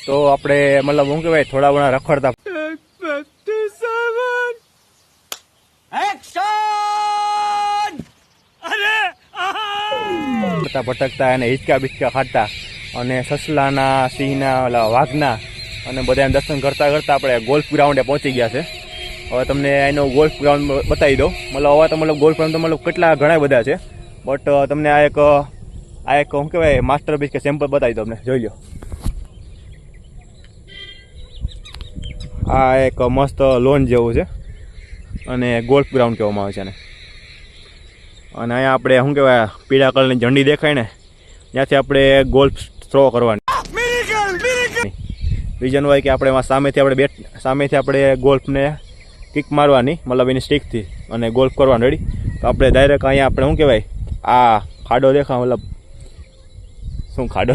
તો આપણે મતલબ શું કહેવાય થોડા ઘણા રખડતા ભટકતા અને હિંચકા બિચકા ખાતા અને સસલાના સિંહના ઓલા વાઘના અને બધાને દર્શન કરતા કરતા આપણે ગોલ્ફ ગ્રાઉન્ડે પહોંચી ગયા છે. હવે તમને એનો ગોલ્ફ ગ્રાઉન્ડ બતાવી દઉં. મતલબ હવે તો મતલબ ગોલ્ફ ગ્રાઉન્ડ તો મતલબ કેટલા ઘણા બધા છે, બટ તમને આ એક શું કહેવાય માસ્ટરપીસ કે સેમ્પલ બતાવી દઉં. તમને જોઈ લો. આ એક મસ્ત લોન જેવું છે અને ગોલ્ફ ગ્રાઉન્ડ કહેવામાં આવે છે ને. અને અહીંયા આપણે શું કહેવાય પીળા કલરની ઝંડી દેખાય ને ત્યાંથી આપણે ગોલ્ફ થ્રો કરવાની. રીઝન હોય કે આપણે એમાં સામેથી આપણે ગોલ્ફને કિક મારવાની, મતલબ એની સ્ટિકથી, અને ગોલ્ફ કરવાનું. રેડી? તો આપણે ડાયરેક્ટ અહીંયા આપણે શું કહેવાય આ ખાડો દેખા, મતલબ શું ખાડો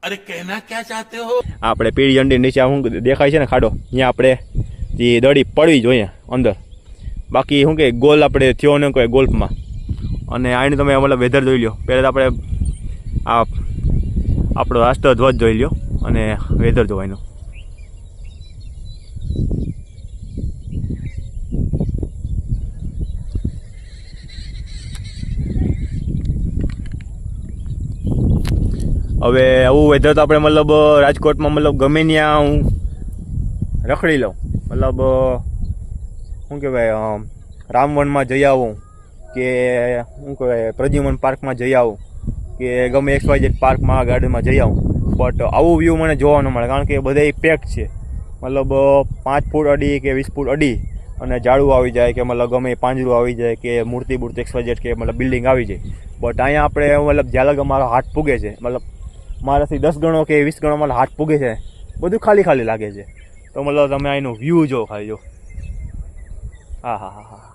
અરે કહેના ક્યાં ચાહતે હો. આપણે પીળી ઝંડી નીચે શું દેખાય છે ને ખાડો, અહીંયા આપણે જે દડી પડવી જોઈએ અંદર. બાકી શું કે ગોલ આપણે થયો ને કોઈ ગોલ્ફમાં. અને આની તમે મતલબ વેધર જોઈ લો. પહેલાં તો આપણે આ આપણો રાષ્ટ્રધ્વજ જોઈ લો અને વેધર જોવાનું. હવે આવું વેધર તો આપણે મતલબ રાજકોટમાં મતલબ ગમે ત્યાં હું રખડી લઉં. મતલબ શું કહેવાય રામવનમાં જઈ આવું કે શું કહેવાય પ્રદ્યુમન પાર્કમાં જઈ આવું કે ગમે XYZ પાર્કમાં ગાર્ડનમાં જઈ આવું, બટ આવું વ્યૂ મને જોવા ન મળે. કારણ કે બધા પેક છે, મતલબ 5 ફૂટ અડી કે 20 ફૂટ અડી અને ઝાડું આવી જાય કે મતલબ ગમે પાંજરું આવી જાય કે મૂર્તિ XYZ કે મતલબ બિલ્ડિંગ આવી જાય. બટ અહીંયા આપણે મતલબ જ્યાં લગ મારો હાથ પૂગે છે, મતલબ મારાથી 10 ગણો કે 20 ગણો મારો હાથ પૂગે છે, બધું ખાલી ખાલી લાગે છે. તો મતલબ તમે અહીંનો વ્યૂ જો ખાલી જો. હા હા હા હા.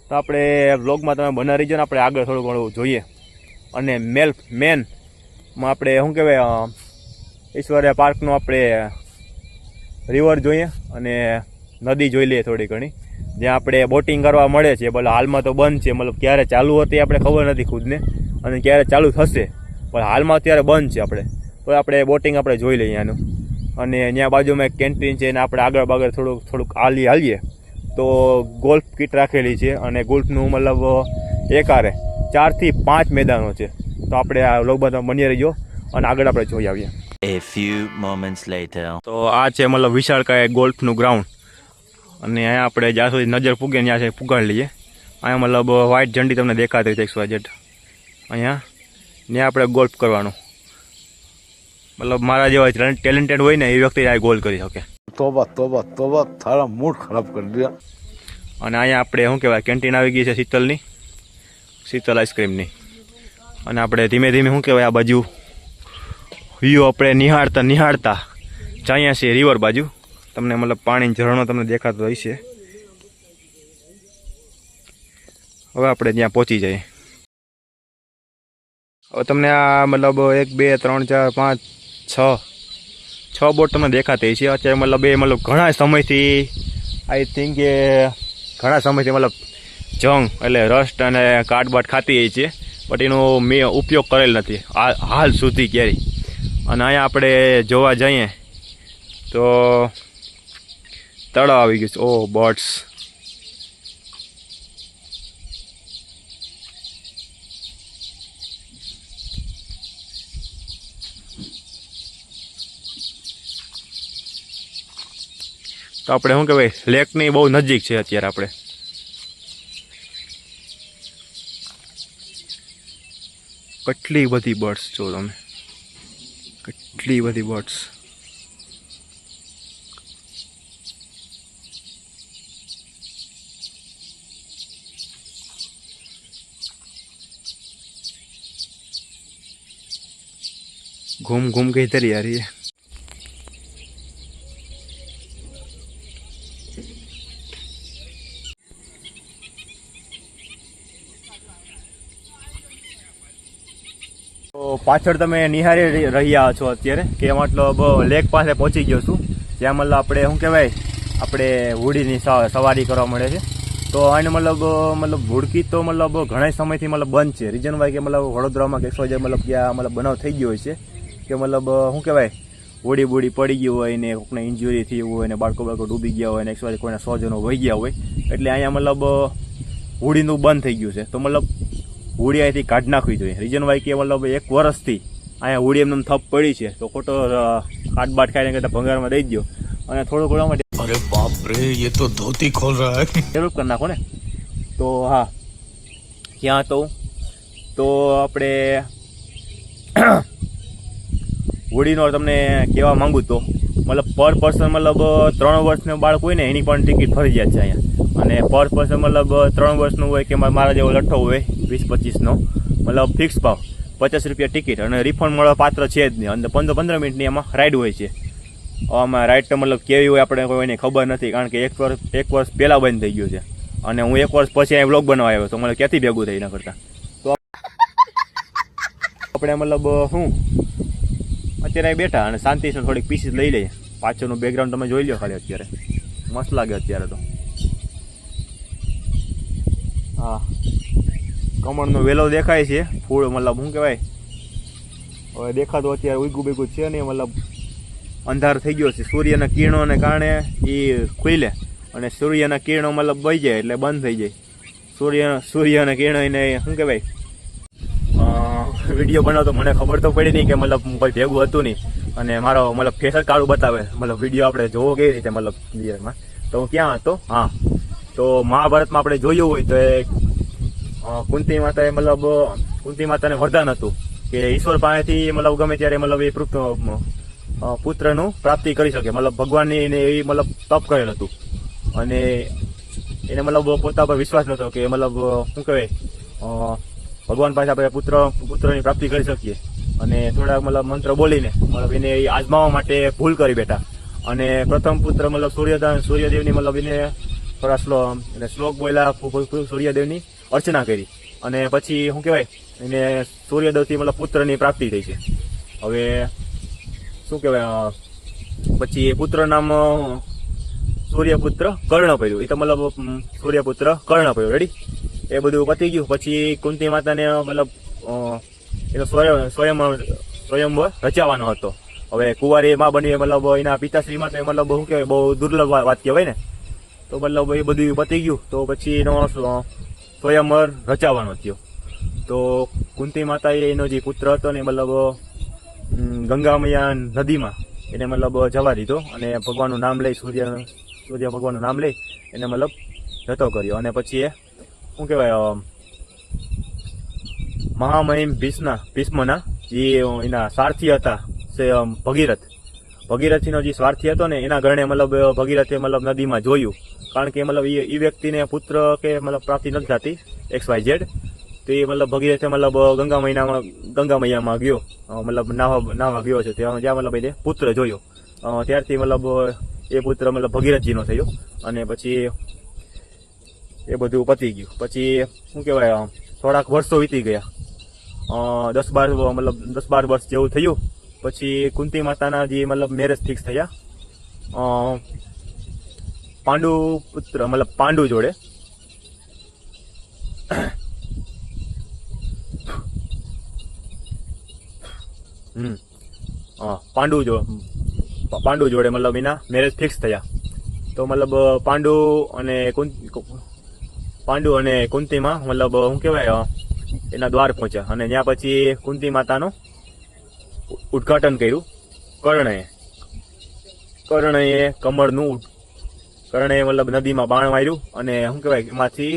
તો આપણે વ્લોગમાં તમે બના રહીજો ને, આપણે આગળ થોડું ઘણું જોઈએ. અને મેનમાં આપણે શું કહેવાય ઈશ્વર્યા પાર્કનો આપણે રિવર જોઈએ અને નદી જોઈ લઈએ થોડી ઘણી, જ્યાં આપણે બોટિંગ કરવા મળે છે. ભલે હાલમાં તો બંધ છે, મતલબ ક્યારે ચાલુ હતી આપણે ખબર નથી ખુદને, અને ક્યારે ચાલુ થશે, પણ હાલમાં અત્યારે બંધ છે. તો આપણે બોટિંગ આપણે જોઈ લઈએ આનું. અને ત્યાં બાજુમાં એક કેન્ટીન છે, અને આપણે આગળ થોડુંક હાલીએ તો ગોલ્ફ કીટ રાખેલી છે. અને ગોલ્ફનું મતલબ એકારે 4 થી 5 મેદાનો છે. તો આપણે આ વ્લોગમાં બની રહીજો અને આગળ આપણે જોઈ આવીએ. A few moments later. તો આ છે મતલબ વિશાળકાય ગોલ્ફનું ગ્રાઉન્ડ. અને અહીંયા આપણે જ્યાં સુધી નજર પૂગે ત્યાં સુધી પુગાડી લઈએ. અહીંયા મતલબ વ્હાઇટ ઝંડી તમને દેખાતી હોય XYZ. અહીંયા ત્યાં આપણે ગોલ્ફ કરવાનું. મતલબ મારા જેવા ટેલેન્ટેડ હોય ને એ વ્યક્તિ આ ગોલ કરી શકે. તોબા તોબા તોબા, થારા મૂડ ખરાબ કરી દીધા. અને અહીંયા આપણે શું કહેવાય કેન્ટીન આવી ગઈ છે શીતલ આઈસ્ક્રીમની. અને આપણે ધીમે ધીમે શું કહેવાય આ બાજુ વ્યૂ આપણે નિહાળતા જઈએ છીએ રિવર બાજુ. તમને મતલબ પાણી ઝરણો તમને દેખાતો હોય છે. હવે આપણે ત્યાં પહોંચી જઈએ. હવે તમને આ મતલબ 1 2 3 4 5 6 બોટ તમને દેખાતી છે અત્યારે. મતલબ મતલબ ઘણા સમયથી આઈ થિંક કે ઘણા સમયથી મતલબ જંગ એટલે રસ્ટ અને કાટબાટ ખાતી હોય છે, બટ એનો મેં ઉપયોગ કરેલ નથી હાલ સુધી ક્યારેય. અને અહીંયા આપણે જોવા જઈએ તો તળાવ આવી ગયું છે. ઓ બર્ડ્સ. તો આપણે શું કહેવાય લેકની બહુ નજીક છે અત્યારે આપણે. કેટલી બધી બર્ડ્સ જો તમે, કેટલી બધી બર્ડ્સ. घूम घूम के इधर ही आ रही है. તો પાછળ તમે નિહાળી રહ્યા છો અત્યારે કે મતલબ લેક પાસે પહોંચી ગયો છું, જ્યાં મતલબ આપણે શું કહેવાય આપણે હોડીની સવારી કરવા મળે છે. તો આને મતલબ ભૂડકી તો ઘણા સમયથી બંધ છે. રીઝન વાય કે વડોદરામાં કે XYZ ક્યાં બનાવ થઈ ગયો હોય છે કે શું કહેવાય હોડી બોડી પડી ગયું હોય ને કોઈને ઇન્જુરી થઈ હોય ને બાળકો ડૂબી ગયા હોય ને XYZ કોઈના સ્વજનો વહી ગયા હોય એટલે અહીંયા હોડીનું બંધ થઈ ગયું છે. તો હોડી અહીંથી કાઢી નાખવી જોઈએ. રીઝન વાય કે 1 વર્ષથી અહીંયા હોડી એમને થપ પડી છે તો ખોટો કાટબાટ ખાઈને કરતા ભંગારમાં દઈ દો અને થોડું ઘણું માટે अरे बाप रे ये तो धोती खोल रहा है જરૂર કરી નાખો ને. તો હા ક્યાં તો આપણે હોડીનો તમને કહેવા માંગુ તો પર પર્સન 3 વર્ષનું બાળક હોય ને એની પણ ટિકિટ ફરજિયાત છે અહીંયા. અને પર પર્સન 3 વર્ષનું હોય કે મારા જેવો લઠ્ઠો હોય 20-25નો ફિક્સ ભાવ 50 રૂપિયા ટિકિટ અને રિફંડ મળવા પાત્ર છે જ નહીં. અને 15 મિનિટની એમાં રાઈડ હોય છે. આમાં રાઈડ તો કેવી હોય આપણે કોઈને ખબર નથી કારણ કે 1 વર્ષ પહેલાં બંધ થઈ ગયું છે અને હું 1 વર્ષ પછી અહીં વ્લોગ બનાવવા આવ્યો તો ક્યાંથી ભેગું થઈ ના કરતા. તો આપણે શું અત્યારે અહીં બેઠા અને શાંતિથી થોડીક પીસીસ લઈ લઈએ. પાછળનું બેકગ્રાઉન્ડ તમે જોઈ લો ખાલી અત્યારે મસ્ત લાગે અત્યારે તો. હા કમળનો વેલો દેખાય છે ફૂલ શું કહેવાય હવે દેખાતો અત્યારે ઉગું બેગું છે ને અંધાર થઈ ગયો છે. સૂર્યના કિરણોને કારણે એ ખુલે અને સૂર્યના કિરણો વહી જાય એટલે બંધ થઈ જાય. સૂર્યના કિરણો એને શું કહેવાય વિડીયો બનાવતો મને ખબર તો પડી નહીં કે કોઈ ભેગું હતું નહીં અને મારો ફેસ જ કાળું બતાવે. વિડીયો આપણે જોવો કેવી રીતે ક્લિયરમાં તો હું ક્યાં હતો. હા તો મહાભારતમાં આપણે જોયું હોય તો કુંતી માતાએ કુંતી માતાને વરદાન હતું કે ઈશ્વર પાસેથી ગમે ત્યારે એ પુત્રનું પ્રાપ્તિ કરી શકે. ભગવાનની એને એવી તપ કરેલ હતું અને એને પોતા પર વિશ્વાસ નહોતો કે શું કહેવાય ભગવાન પાસે આપણે પુત્રની પ્રાપ્તિ કરી શકીએ. અને થોડાક મંત્ર બોલીને એને આજમાવવા માટે ભૂલ કરી બેઠા અને પ્રથમ પુત્ર સૂર્યદેવની એને થોડા શ્લોક બોલ્યા સૂર્યદેવની અર્ચના કરી અને પછી શું કહેવાય એને સૂર્યદેવથી પુત્રની પ્રાપ્તિ થઈ છે. હવે શું કહેવાય પછી એ પુત્ર નામ સૂર્યપુત્ર કર્ણ પડ્યું. એ તો સૂર્યપુત્ર કર્ણ પડ્યું. રેડી એ બધું પતી ગયું. પછી કુંતી માતાને એનો સ્વયંવર રચાવવાનો હતો. હવે કુંવારી માં બની એના પિતાશ્રીમાં તો શું કહેવાય બહુ દુર્લભ વાત કહેવાય ને. તો એ બધું પતી ગયું તો પછી એનો સ્વયંવર રચાવવાનો થયો. તો કુંતી માતાએ એનો જે પુત્ર હતો ને ગંગા મૈયા નદીમાં એને જવા દીધો અને ભગવાનનું નામ લઈ સૂર્ય ભગવાનનું નામ લઈ એને જતો કર્યો. અને પછી એ શું કહેવાય મહામહિમ ભીષ્મના જે એના સારથી હતા ભગીરથીનો જે સ્વાર્થી હતો ને એના કારણે ભગીરથે નદીમાં જોયું કારણ કે એ વ્યક્તિને પુત્ર કે પ્રાપ્તિ નથી થતી XYZ. તો એ ભગીરથે ગંગા મૈયામાં ગયો નાવા ગયો છે જ્યાં એને પુત્ર જોયો. ત્યારથી એ પુત્ર ભગીરથજીનો થયો અને પછી એ બધું પતી ગયું. પછી શું કહેવાય થોડાક વર્ષો વીતી ગયા 10-12 વર્ષ જેવું થયું. પછી કુંતી માતાના જે મેરેજ ફિક્સ થયા પાંડુ પુત્ર પાંડુ જોડે. પાંડુ જોડે એના મેરેજ ફિક્સ થયા. તો પાંડુ અને કુંતીમાં શું કહેવાય એના દ્વાર પહોંચ્યા અને ત્યાં પછી કુંતી માતાનું ઉદ્ઘાટન કર્યું કર્ણએ કમળનું કર્ણએ નદીમાં બાણ માર્યું અને શું કહેવાય એમાંથી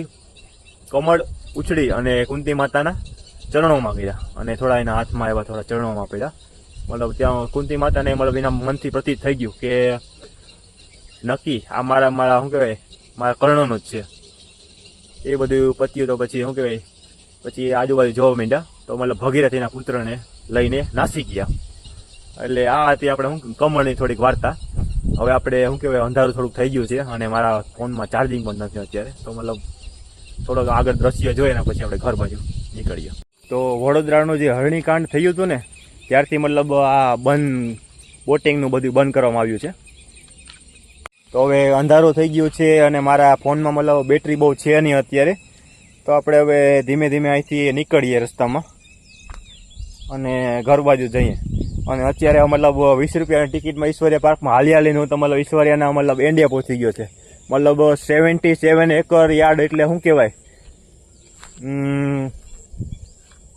કમળ ઉછળી અને કુંતી માતાના ચરણોમાં ગયા અને થોડા એના હાથમાં આવ્યા થોડા ચરણોમાં પડ્યા. ત્યાં કુંતી માતાને એના મનથી પ્રતીત થઈ ગયું કે નક્કી આ મારા શું કહેવાય મારા કર્ણનું જ છે. એ બધું પત્યું તો પછી શું કહેવાય પછી આજુબાજુ જોવા માંડ્યા તો ભગીરથીના પુત્રને લઈને નાસી ગયા. એટલે આ હતી આપણે શું કમળની થોડીક વાર્તા. હવે આપણે શું કહેવાય અંધારું થોડુંક થઈ ગયું છે અને મારા ફોનમાં ચાર્જિંગ પણ નથી અત્યારે તો થોડોક આગળ દ્રશ્ય જોઈએ ને પછી આપણે ઘર બાજુ નીકળીએ. તો વડોદરાનું જે હરણીકાંડ થયું હતું ને ત્યારથી આ બોટિંગનું બધું બંધ કરવામાં આવ્યું છે. તો હવે અંધારું થઈ ગયું છે અને મારા ફોનમાં મતલબ બેટરી બહુ છે નહીં અત્યારે, તો આપણે હવે ધીમે ધીમે અહીંથી નીકળીએ રસ્તામાં અને ઘર બાજુ જઈએ. અને અત્યારે મતલબ 20 રૂપિયાની ટિકિટમાં ઈશ્વરિયા પાર્કમાં હાલીને હું તો મતલબ ઈશ્વરિયાના મતલબ એન્ડિયા પહોંચી ગયો છે. મતલબ 77 એકર યાર્ડ એટલે શું કહેવાય,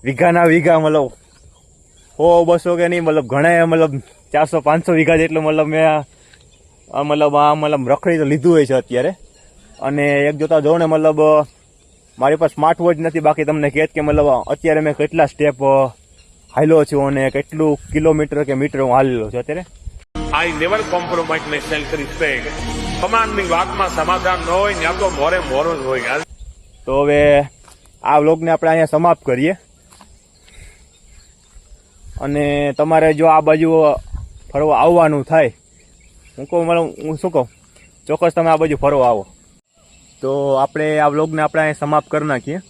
વીઘાના વીઘા મતલબ 100-200 કે નહીં, મતલબ ઘણા મતલબ 400-500 વીઘા જેટલું મતલબ મેં મતલબ રખડી તો લીધું હોય છે અત્યારે. અને એક જોતા જોઉં ને મતલબ મારી પાસે સ્માર્ટ વોચ નથી, બાકી તમને કહેત કે મતલબ અત્યારે મેં કેટલા સ્ટેપ હાલ્યો છું અને કેટલું કિલોમીટર કે મીટર હું હાલેલો છું અત્યારે. I never compromise my self-respect. કમાન્ડની વાતમાં સમાધાન ન હોય ત્યાં તો મોરે મોરો જ હોય. તો હવે આ વ્લોગને આપણે અહીંયા સમાપ્ત કરીએ. અને તમારે જો આ બાજુ ફરવા આવવાનું થાય, હું કહું મતલબ હું શું કહું, ચોક્કસ તમે આ બાજુ ફરવા આવો. તો આપણે આ વ્લોગને આપણે અહીંયા સમાપ્ત કરી નાખીએ.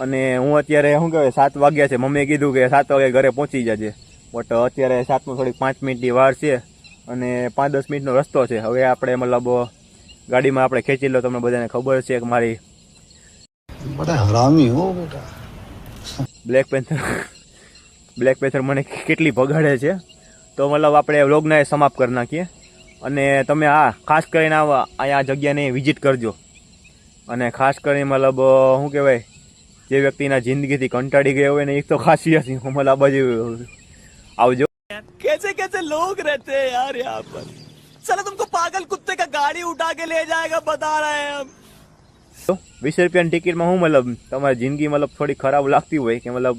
અને હું અત્યારે શું કહેવાય 7 વાગ્યા છે, મમ્મીએ કીધું કે 7 વાગે ઘરે પહોંચી જજે, બટ અત્યારે 7 થોડીક 5 મિનિટની વાર છે અને 5-10 મિનિટનો રસ્તો છે. હવે આપણે મતલબ ગાડીમાં આપણે ખેંચી લો, તમને બધાને ખબર છે કે મારી बड़ा हरामी हो बेटा. બ્લેક પેન્થર મને કેટલી ભગાડે છે. તો મતલબ આપણે વ્લોગને સમાપ્ત કરી નાખીએ. અને તમે ખાસ કરીને અહીંયા આ જગ્યાને વિઝિટ કરજો. અને ખાસ કરીને મતલબ શું કહેવાય, જે વ્યક્તિના જિંદગીથી કંટાળી ગયો હોય ને એક તો ખાસિયત મતલબ આ બાજુ આવજો. कैसे कैसे लोग रहते हैं यार यहाँ पर. साला तुमको पागल कुत्ते का गाड़ी उठा के ले जाएगा बता रहे हैं हम. 20 રૂપિયાની ટિકિટમાં હું મતલબ તમારી જિંદગી મતલબ થોડી ખરાબ લાગતી હોય કે મતલબ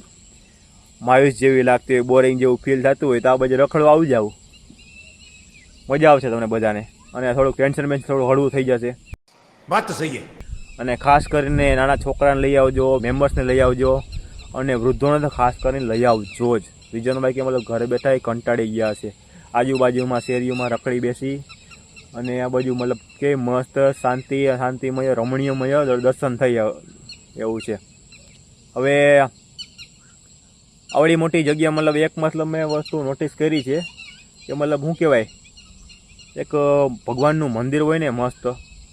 માયુસ જેવી લાગતી હોય, બોરિંગ જેવું ફીલ થતું હોય, તો આ બાજુ રખડવા આવી જાવ, મજા આવશે તમને બધાને. અને થોડુંક ટેન્શન થોડું હળવું થઈ જશે. વાત તો સહી. અને ખાસ કરીને નાના છોકરાને લઈ આવજો, મેમ્બર્સને લઈ આવજો, અને વૃદ્ધોને તો ખાસ કરીને લઈ આવજો જ. વિજયભાઈ કે મતલબ ઘરે બેઠા એ કંટાળી ગયા છે, આજુબાજુમાં શેરીઓમાં રખડી બેસી અને આ બાજુ મતલબ કે મસ્ત શાંતિમય રમણીયમય દર્શન થઈ એવું છે. હવે આવડી મોટી જગ્યા મતલબ એક મતલબ મેં વસ્તુ નોટિસ કરી છે કે મતલબ શું કહેવાય, એક ભગવાનનું મંદિર હોય ને મસ્ત,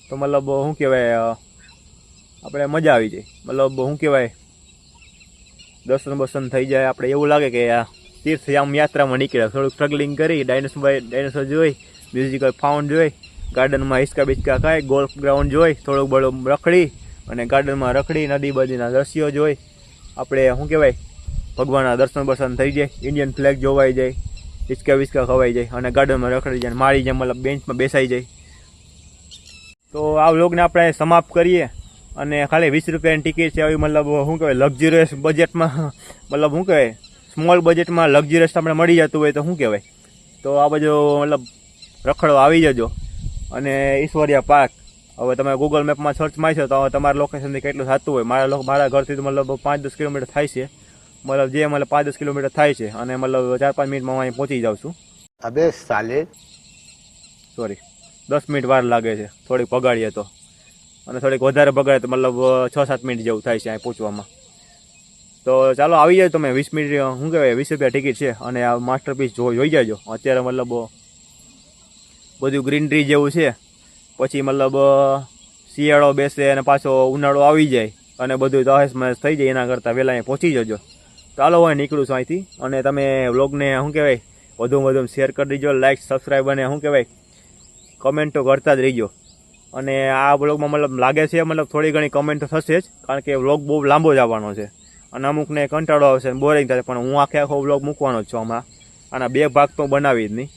તો મતલબ શું કહેવાય આપણે મજા આવી જાય. મતલબ શું કહેવાય, દર્શન થઈ જાય, આપણે એવું લાગે કે આ તીર્થયામ યાત્રામાં નીકળ્યા. થોડુંક સ્ટ્રગલિંગ કરી, ડાયનોસર જોઈ, મ્યુઝિકલ ફાઉન્ડ જોઈ, ગાર્ડનમાં હિંચકા બિચકા ખાઈ, ગોલ્ફ ગ્રાઉન્ડ જોઈ, થોડુંક બળું રખડી અને ગાર્ડનમાં રખડી, નદી બદીના દ્રશ્યો જોઈ, આપણે શું કહેવાય ભગવાનના દર્શન થઈ જાય, ઇન્ડિયન ફ્લેગ જોવાઈ જાય, હિંચકા વિચકા ખવાઈ જાય અને ગાર્ડનમાં રખડી જાય, મારી જેમ મતલબ બેન્ચમાં બેસાઈ જાય. તો આ વ્લોગને આપણે સમાપ્ત કરીએ. અને ખાલી 20 રૂપિયાની ટિકિટ છે, આવી મતલબ શું કહેવાય લક્ઝરિયસ બજેટમાં, મતલબ શું કહેવાય સ્મોલ બજેટમાં લક્ઝરિયસ આપણે મળી જતું હોય તો શું કહેવાય. તો આ બાજુ મતલબ રખડવા આવી જજો. અને ઈશ્વરિયા પાર્ક હવે તમે ગૂગલ મેપમાં સર્ચ મારશો તો તમારા લોકેશનથી કેટલું થતું હોય. મારા ઘરથી તો મતલબ 5-10 કિલોમીટર થાય છે, મતલબ જે મતલબ 5-10 કિલોમીટર થાય છે. અને મતલબ 4-5 મિનિટમાં હું અહીં પહોંચી જાઉં છું. अबे साले. સોરી 10 મિનિટ વાર લાગે છે થોડીક પગાડીએ તો, અને થોડીક વધારે બગાડે તો મતલબ 6-7 મિનિટ જેવું થાય છે અહીં પહોંચવામાં. તો ચાલો આવી જાય તમે. 20 મિનિટ શું કહેવાય 20 રૂપિયા ટિકિટ છે. અને આ માસ્ટરપીસ જોઈ જાજો. અત્યારે મતલબ બધું ગ્રીનરી જેવું છે, પછી મતલબ શિયાળો બેસે અને પાછો ઉનાળો આવી જાય અને બધું તહેસ મહેસ થઈ જાય, એના કરતાં વહેલા અહીં પહોંચી જજો. ચાલો હું નીકળું છું અહીંથી. અને તમે વ્લોગને શું કહેવાય વધુ શેર કરી દીજો, લાઇક સબસ્ક્રાઈબ અને શું કહેવાય કમેન્ટો કરતા જ રહીજો. અને આ વ્લોગમાં મતલબ લાગે છે મતલબ થોડી ઘણી કમેન્ટ થશે જ, કારણ કે વ્લોગ બહુ લાંબો જ આવવાનો છે અને અમુકને કંટાળો આવશે અને બોરિંગ થાય. પણ હું આખો વ્લોગ મૂકવાનો જ છું હમણાં. આના 2 ભાગ તો બનાવી જ નહીં.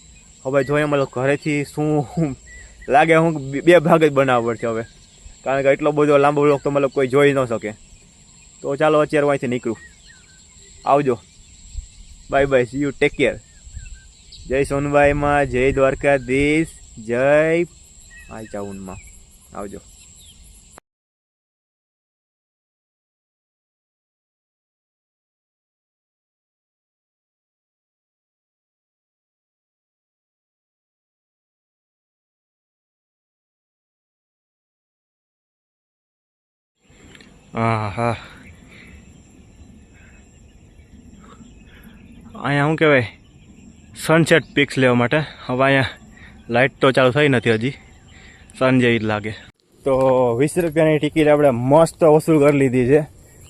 હવે જોઈએ મતલબ ઘરેથી શું લાગે, હું 2 ભાગ જ બનાવવા પડશે હવે, કારણ કે એટલો બધો લાંબો વ્લોગ તો મતલબ કોઈ જોઈ ન શકે. તો ચાલો અત્યારે હું અહીંથી નીકળું. આવજો, bye bye, C you, take care. જય સોનભાઈમાં, જય દ્વારકાધીશ, જય ચાઉનમાં. આવજો. હા અહીંયા શું કહેવાય સનસેટ પિક્સ લેવા માટે. હવે અહીંયા લાઇટ તો ચાલુ થઈ નથી હજી, સન જેવી જ લાગે. તો 20 રૂપિયાની ટિકિટ આપણે મસ્ત વસૂલ કરી લીધી છે.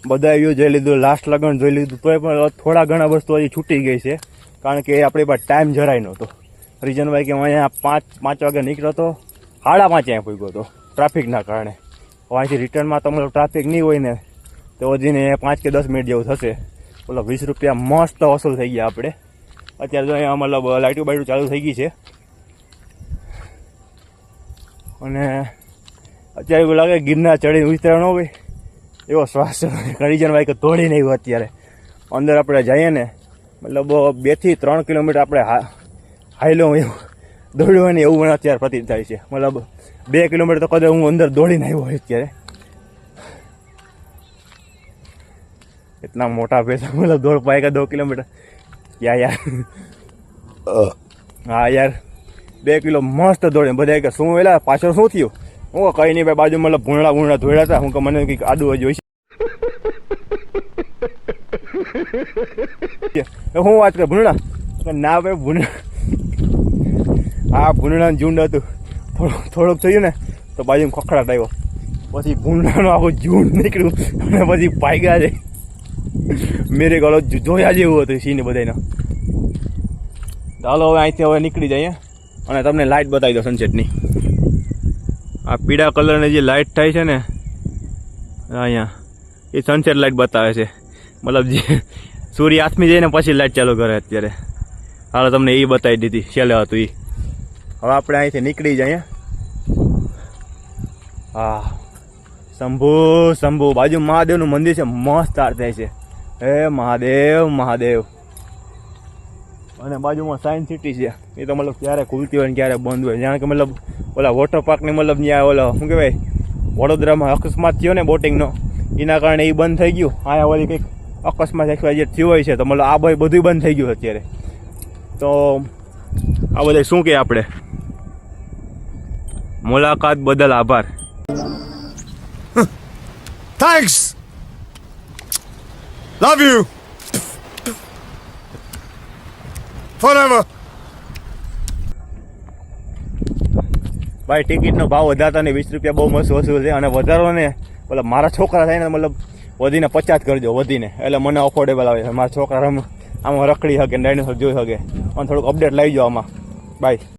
બધા વ્યૂ જોઈ લીધું, લાસ્ટ લગન જોઈ લીધું, તોય પણ થોડા ઘણા વસ્તુ હજી છૂટી ગઈ છે, કારણ કે આપણી પાસે ટાઈમ જરાય નહોતો. રીઝન ભાઈ કે હું અહીંયા 5 વાગે નીકળ્યો હતો, 5:30 અહીંયા પૂગ્યો હતો ટ્રાફિકના કારણે. અહીંથી રિટર્નમાં તો મતલબ ટ્રાફિક નહીં હોય ને તો હજીને 5 કે 10 મિનિટ જેવું થશે. મતલબ 20 રૂપિયા મસ્ત વસૂલ થઈ ગયા આપણે. અત્યારે તો અહીંયા મતલબ લાઇટું બાઇટું ચાલુ થઈ ગઈ છે, અને અત્યારે એવું લાગે ગિરનાર ચડીને ઉતરણ હોય એવો શ્વાસ રીઝન ભાઈ કે તોડીને આવ્યું. અત્યારે અંદર આપણે જઈએ ને મતલબ 2 થી 3 કિલોમીટર આપણે હાઈલો એવું દોડ્યું હોય ને એવું મને અત્યારે પ્રતીત થાય છે. મતલબ 2 કિલોમીટર તો કદાચ હું અંદર દોડીને આવ્યો હોય અત્યારે. इतना मोटा पैसा मतलब दौड़ पाएगा 2 किलोमीटर क्या यार. હા યાર 2 કિલો મસ્ત દોડે. બધા કે શું એલા પાછળ શું થયું? હું કઈ નહીં ભાઈ, બાજુ મતલબ ભૂંડા ધોળ્યા હતા. હું કે મને કંઈક આડું જોઈશે. હું વાત કર ભૂંડા? ના ભાઈ ભૂંડા, હા ભૂંડાનું ઝુંડ હતું. થોડુંક થયું ને તો બાજુ ખખડાટ આવ્યો, પછી ભૂંડાનું આખું ઝુંડ નીકળ્યું અને પછી ભાગ્યા છે. મેરે ગળો જોયા જેવું હતું સીને બધાને. ચાલો હવે અહીંથી હવે નીકળી જઈએ અને તમને લાઇટ બતાવી દો સનસેટની. આ પીળા કલરની જે લાઇટ થાય છે ને અહીંયા, એ સનસેટ લાઇટ બતાવે છે. મતલબ જે સૂર્ય આથમી જાય ને પછી લાઇટ ચાલુ કરે અત્યારે. હાલો તમને એ બતાવી દીધી, છેલ્લે હતું એ. હવે આપણે અહીંથી નીકળી જઈએ. હા શંભુ બાજુ મહાદેવનું મંદિર છે, મસ્ત આરતી થાય છે. હે મહાદેવ મહાદેવ. અને બાજુમાં સાયન્સ સિટી છે, એ તો મતલબ ક્યારે ખુલતી હોય ને ક્યારે બંધ હોય. જાણે કે મતલબ ઓલા વોટર પાર્કની મતલબ ત્યાં ઓલા શું કહેવાય વડોદરામાં અકસ્માત થયો ને બોટિંગનો, એના કારણે એ બંધ થઈ ગયું. અહીંયા વળી કંઈક અકસ્માત જે થયો હોય છે તો મતલબ આ બધું બંધ થઈ ગયું અત્યારે. તો આ બધા શું કહે આપણે, મુલાકાત બદલ આભાર. Thanks. Love you. Forever. ભાઈ ટિકિટનો ભાવ વધારતા ને 20 રૂપિયા બહુ મસ્ત વસૂલ છે. અને વધારો ને મતલબ મારા છોકરા થાય ને મતલબ વધીને 50 કરજો વધીને, એટલે મને અફોર્ડેબલ આવે છે. મારા છોકરા આમાં રખડી શકે, ડાયનોસોર જોઈ શકે, અને થોડુંક અપડેટ લઈ જાઓ આમાં. બાય.